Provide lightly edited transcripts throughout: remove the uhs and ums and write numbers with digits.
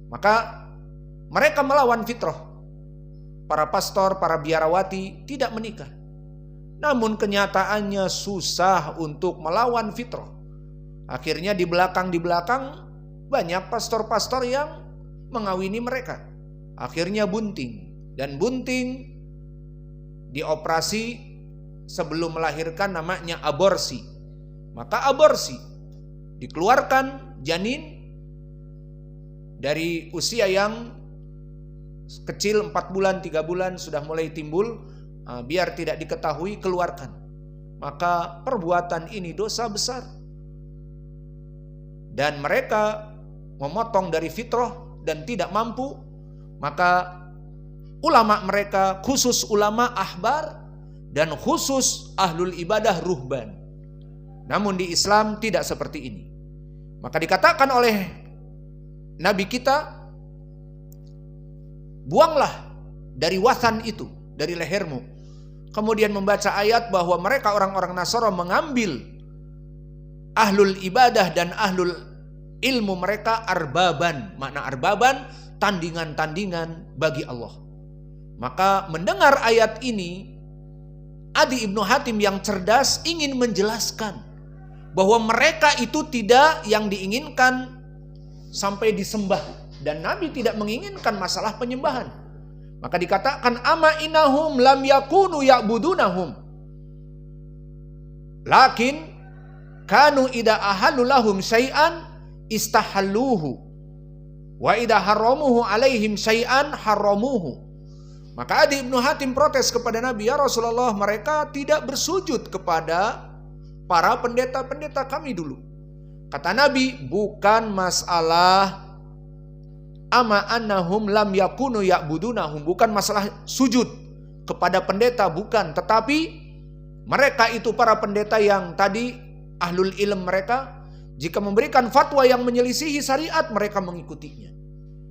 Maka mereka melawan fitrah. Para pastor, para biarawati tidak menikah. Namun kenyataannya susah untuk melawan fitrah. Akhirnya di belakang banyak pastor-pastor yang mengawini mereka. Akhirnya bunting. Dan bunting dioperasi sebelum melahirkan, namanya aborsi. Maka aborsi, dikeluarkan janin dari usia yang kecil 4 bulan, 3 bulan sudah mulai timbul, biar tidak diketahui, keluarkan. Maka perbuatan ini dosa besar. Dan mereka memotong dari fitrah dan tidak mampu, maka ulama mereka, khusus ulama ahbar dan khusus ahlul ibadah ruhban. Namun di Islam tidak seperti ini. Maka dikatakan oleh Nabi kita, buanglah dari wasan itu, dari lehermu. Kemudian membaca ayat bahwa mereka orang-orang Nasara mengambil ahlul ibadah dan ahlul ilmu mereka arbaban. Makna arbaban, tandingan-tandingan bagi Allah. Maka mendengar ayat ini, Adi Ibnu Hatim yang cerdas ingin menjelaskan bahwa mereka itu tidak yang diinginkan sampai disembah. Dan Nabi tidak menginginkan masalah penyembahan. Maka dikatakan, ama innahum lam yakunu ya'budunahum, lakin kanu ida ahallu lahum syai'an istahalluhu wa ida haramuhu alaihim syai'an haramuhu. Maka Adi Ibnu Hatim protes kepada Nabi, ya Rasulullah, mereka tidak bersujud kepada para pendeta-pendeta kami dulu. Kata Nabi, bukan masalah ama annahum lam yakunu ya'budunahum, bukan masalah sujud kepada pendeta, bukan. Tetapi mereka itu para pendeta yang tadi ahlul ilm mereka, jika memberikan fatwa yang menyelisihi syariat, mereka mengikutinya.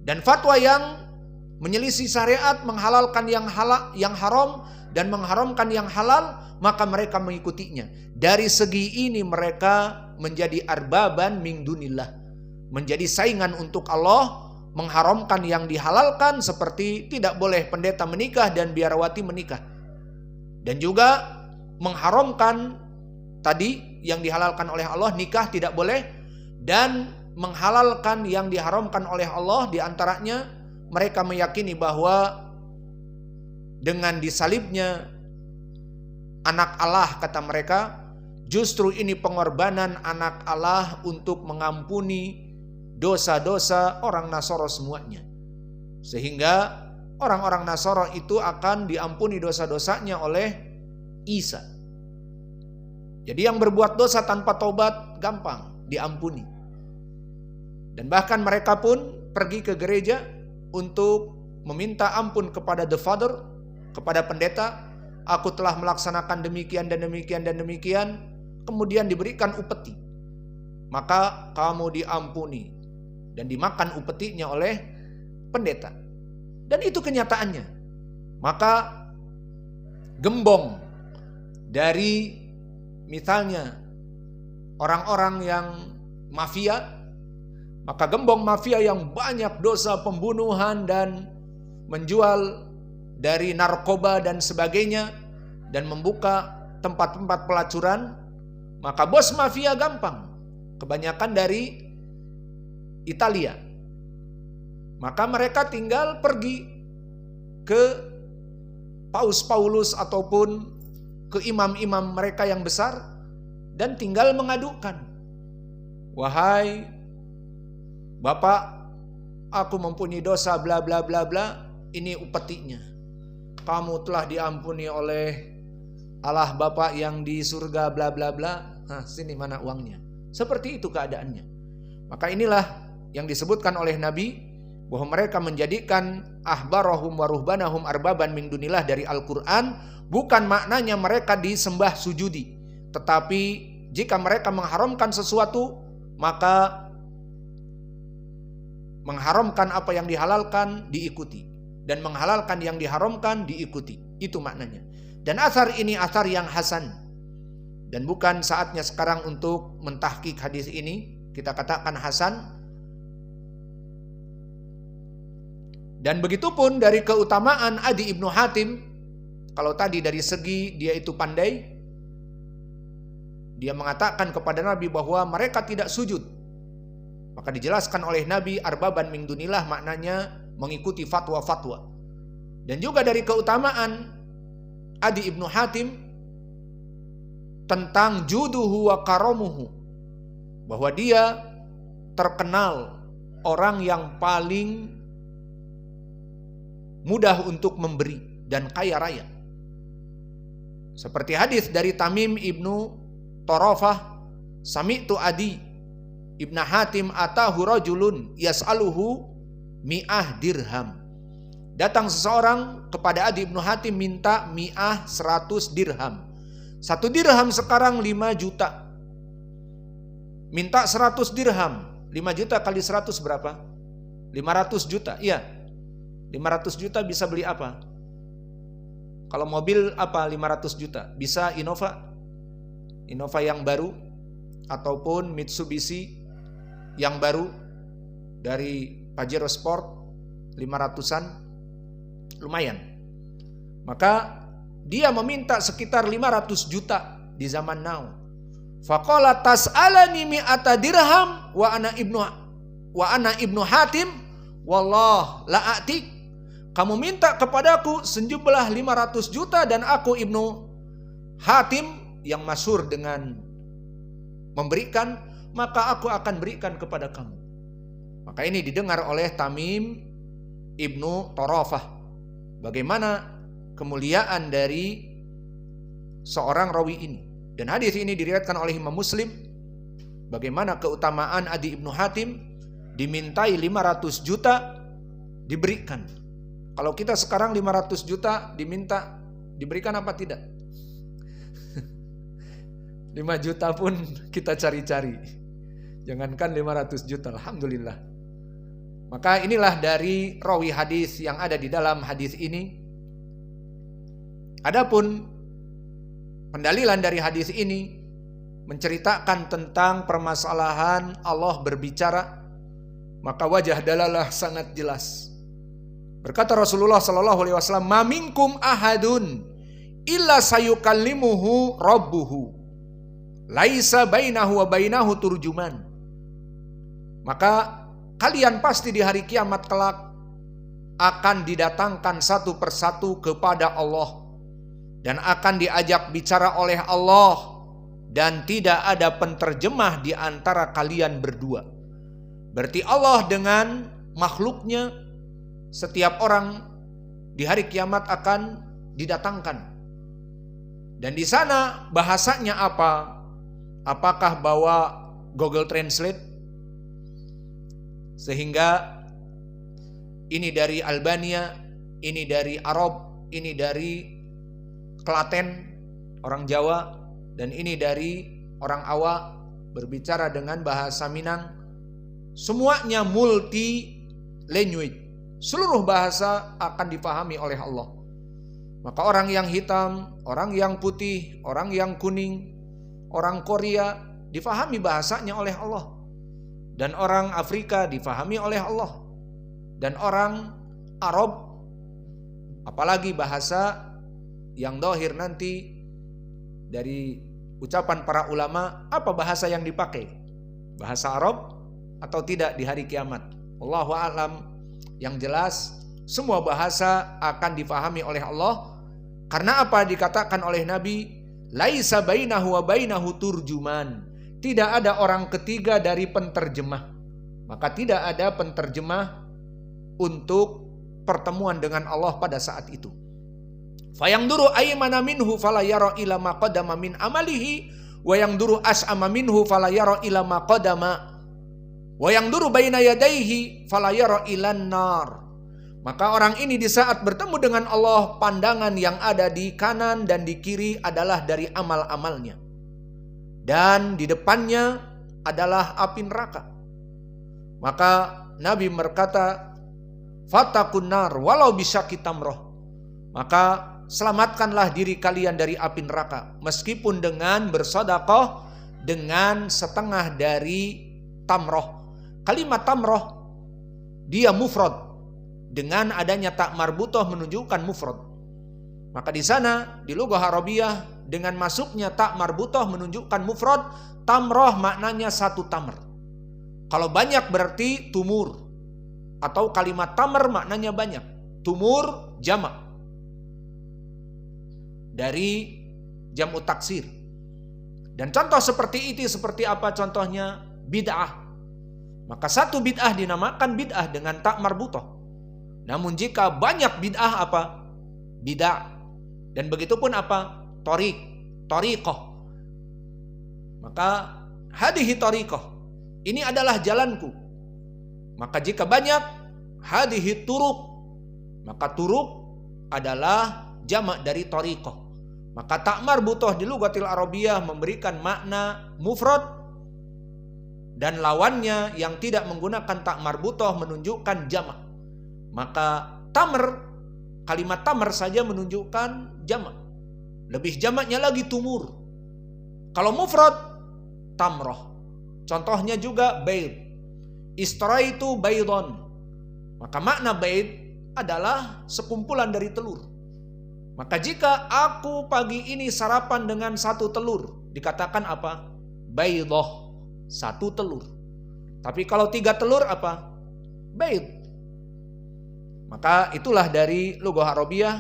Dan fatwa yang menyelisih syariat, menghalalkan yang haram dan mengharamkan yang halal, maka mereka mengikutinya. Dari segi ini mereka menjadi arbaban min dunillah, menjadi saingan untuk Allah, mengharamkan yang dihalalkan, seperti tidak boleh pendeta menikah dan biarawati menikah. Dan juga mengharamkan tadi yang dihalalkan oleh Allah, nikah tidak boleh, dan menghalalkan yang diharamkan oleh Allah. Diantaranya mereka meyakini bahwa dengan disalibnya anak Allah, kata mereka, justru ini pengorbanan anak Allah untuk mengampuni dosa-dosa orang Nasara semuanya. Sehingga orang-orang Nasara itu akan diampuni dosa-dosanya oleh Isa. Jadi yang berbuat dosa tanpa taubat gampang diampuni. Dan bahkan mereka pun pergi ke gereja untuk meminta ampun kepada the Father, kepada pendeta. Aku telah melaksanakan demikian dan demikian dan demikian. Kemudian diberikan upeti, maka kamu diampuni. Dan dimakan upetinya oleh pendeta. Dan itu kenyataannya. Maka gembong dari misalnya orang-orang yang mafia, maka gembong mafia yang banyak dosa pembunuhan dan menjual dari narkoba dan sebagainya, dan membuka tempat-tempat pelacuran, maka bos mafia gampang, kebanyakan dari Italia. Maka mereka tinggal pergi ke Paus Paulus ataupun ke imam-imam mereka yang besar dan tinggal mengadukan, wahai Bapak, aku mempunyai dosa bla bla bla bla, ini upetinya. Kamu telah diampuni oleh Allah Bapa yang di surga bla bla bla. Nah, sini mana uangnya? Seperti itu keadaannya. Maka inilah yang disebutkan oleh Nabi, bahwa mereka menjadikan ahbarahum wa ruhbanahum arbaban min dunillah dari Al-Quran, bukan maknanya mereka disembah sujudi. Tetapi jika mereka mengharamkan sesuatu, maka mengharamkan apa yang dihalalkan diikuti, dan menghalalkan yang diharamkan diikuti. Itu maknanya. Dan asar ini asar yang hasan. Dan bukan saatnya sekarang untuk mentahqiq hadis ini. Kita katakan hasan. Dan begitupun dari keutamaan Adi Ibnu Hatim. Kalau tadi dari segi dia itu pandai, dia mengatakan kepada Nabi bahwa mereka tidak sujud. Maka dijelaskan oleh Nabi, arbaban min dunillah, maknanya mengikuti fatwa-fatwa. Dan juga dari keutamaan Adi Ibnu Hatim tentang juduhu wa karomuhu, bahwa dia terkenal orang yang paling mudah untuk memberi dan kaya raya. Seperti hadis dari Tamim ibnu Torofah, sami'tu Adi ibnu Hatim atahu rajulun yas'aluhu mi'ah dirham. Datang seseorang kepada Adi ibnu Hatim minta mi'ah 100 dirham. 1 dirham sekarang 5 juta. Minta 100 dirham. 5 juta kali 100 berapa? 500 juta. Iya. 500 juta bisa beli apa? Kalau mobil apa 500 juta? Bisa Innova. Innova yang baru ataupun Mitsubishi yang baru dari Pajero Sport 500-an, lumayan. Maka dia meminta sekitar 500 juta di zaman now. Faqala tas'alani mi'ata dirham wa ana ibnu Hatim wallah la'atik. Kamu minta kepadaku sejumlah 500 juta dan aku Ibnu Hatim yang masyhur dengan memberikan, maka aku akan berikan kepada kamu. Maka ini didengar oleh Tamim ibnu Torofah. Bagaimana kemuliaan dari seorang rawi ini. Dan hadis ini diriwayatkan oleh Imam Muslim. Bagaimana keutamaan Adi Ibnu Hatim, dimintai 500 juta diberikan. Kalau kita sekarang 500 juta diminta, diberikan apa tidak? 5 juta pun kita cari-cari. Jangankan 500 juta, alhamdulillah. Maka inilah dari rawi hadis yang ada di dalam hadis ini. Adapun pendalilan dari hadis ini menceritakan tentang permasalahan Allah berbicara, maka wajah dalalah sangat jelas. Berkata Rasulullah sallallahu alaihi wasallam, "Ma minkum ahadun illa sayukallimuhu rabbuhu. Laisa bainahu wa bainahu turjuman." Maka kalian pasti di hari kiamat kelak akan didatangkan satu persatu kepada Allah dan akan diajak bicara oleh Allah, dan tidak ada penterjemah di antara kalian berdua. Berarti Allah dengan makhluknya, setiap orang di hari kiamat akan didatangkan. Dan di sana bahasanya apa? Apakah bawa Google Translate? Sehingga ini dari Albania, ini dari Arab, ini dari Klaten, orang Jawa, dan ini dari orang Awak berbicara dengan bahasa Minang. Semuanya multi language. Seluruh bahasa akan dipahami oleh Allah. Maka orang yang hitam, orang yang putih, orang yang kuning, orang Korea difahami bahasanya oleh Allah. Dan orang Afrika difahami oleh Allah. Dan orang Arab, apalagi bahasa yang dohir nanti dari ucapan para ulama, apa bahasa yang dipakai? Bahasa Arab atau tidak di hari kiamat? Wallahu a'lam. Yang jelas semua bahasa akan difahami oleh Allah. Karena apa dikatakan oleh Nabi, laisa bainahu wa bainahu turjuman. Tidak ada orang ketiga dari penterjemah. Maka tidak ada penterjemah untuk pertemuan dengan Allah pada saat itu. Fayangduru aymana minhu fala yara ila ma qadama min amalihi wa yangduru as'ama minhu fala yara ila ma qadama wa yangduru baina yadayhi fala yara ilan nar. Maka orang ini di saat bertemu dengan Allah, pandangan yang ada di kanan dan di kiri adalah dari amal-amalnya, dan di depannya adalah api neraka. Maka Nabi berkata, fatakun nar walau bisyaqi tamroh. Maka selamatkanlah diri kalian dari api neraka meskipun dengan bersedekah dengan setengah dari tamroh. Kalimat tamroh dia mufrad, dengan adanya tak marbutoh menunjukkan mufrad. Maka di sana di lughah Arabiyah dengan masuknya tak marbutoh menunjukkan mufrad, tamroh maknanya satu tamr. Kalau banyak berarti tumur, atau kalimat tamr maknanya banyak. Tumur jamak dari jam'u taksir. Dan contoh seperti itu seperti apa contohnya? Bid'ah. Maka satu bid'ah dinamakan bid'ah dengan tak marbutoh. Namun jika banyak bid'ah apa? Bid'ah. Dan begitu pun apa? Tariqah. Maka hadihi tariqah. Ini adalah jalanku. Maka jika banyak hadihi turuq, maka turuq adalah jamak dari tariqah. Maka tak marbutoh di lughatil Arabiyah memberikan makna mufrad, dan lawannya yang tidak menggunakan tak marbutoh menunjukkan jamak. Maka tamr, kalimat tamr saja menunjukkan jamak. Lebih jamaknya lagi tumur. Kalau mufrad tamroh. Contohnya juga bayd. Istaraitu baydon. Maka makna bayd adalah sekumpulan dari telur. Maka jika aku pagi ini sarapan dengan satu telur, dikatakan apa? Baydoh, satu telur. Tapi kalau 3 telur apa? Bayd. Maka itulah dari lughah Arabiyah.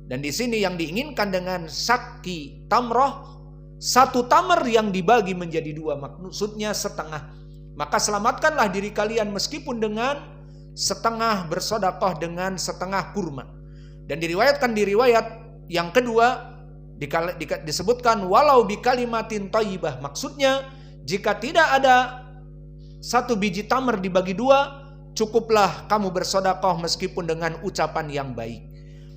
Dan di sini yang diinginkan dengan sakki tamroh, satu tamr yang dibagi menjadi 2, maksudnya setengah. Maka selamatkanlah diri kalian meskipun dengan setengah bersedekah dengan setengah kurma. Dan diriwayatkan di riwayat yang kedua disebutkan walau bi kalimatin thayyibah. Maksudnya jika tidak ada satu biji tamr dibagi 2, cukuplah kamu bersedekah meskipun dengan ucapan yang baik.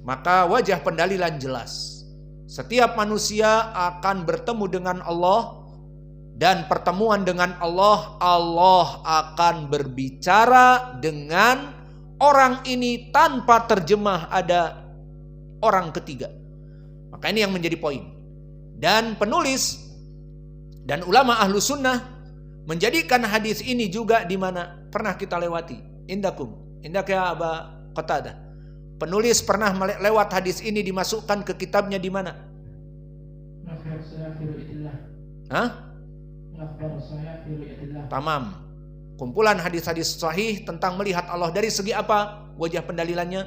Maka wajah pendalilan jelas. Setiap manusia akan bertemu dengan Allah, dan pertemuan dengan Allah, Allah akan berbicara dengan orang ini tanpa terjemah ada orang ketiga. Maka ini yang menjadi poin. Dan penulis dan ulama ahlu sunnah menjadikan hadis ini juga di mana pernah kita lewati. Indak ya Aba Qatadah. Penulis pernah lewat hadis ini dimasukkan ke kitabnya di mana? Tamam. Kumpulan hadis-hadis sahih tentang melihat Allah dari segi apa? Wajah pendalilannya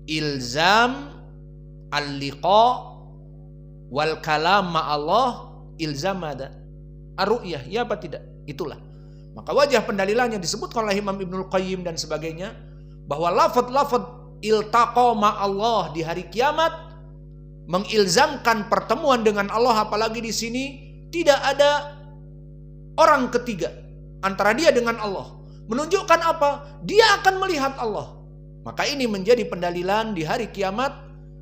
ilzam al-liqa wal kalam ma'allah, ilzam ada ar-ru'yah, ya apa tidak? Itulah. Maka wajah pendalilannya disebutkan oleh Imam Ibnul Qayyim dan sebagainya, bahwa lafaz-lafaz iltaqa ma'allah di hari kiamat mengilzamkan pertemuan dengan Allah, apalagi di sini tidak ada orang ketiga antara dia dengan Allah. Menunjukkan apa? Dia akan melihat Allah. Maka ini menjadi pendalilan di hari kiamat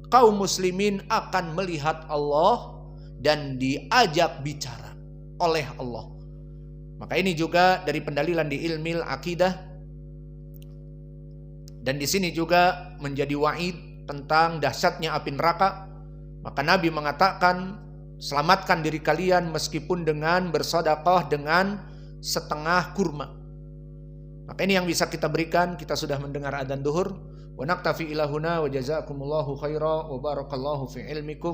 kaum muslimin akan melihat Allah dan diajak bicara oleh Allah. Maka ini juga dari pendalilan di ilmil akidah. Dan di sini juga menjadi wa'id tentang dahsyatnya api neraka. Maka Nabi mengatakan, selamatkan diri kalian meskipun dengan bersedekah dengan setengah kurma. Maka ini yang bisa kita berikan. Kita sudah mendengar adzan duhur. Wa naktafi ila huna wa jazakumullahu khaira wa barakallahu fi ilmikum.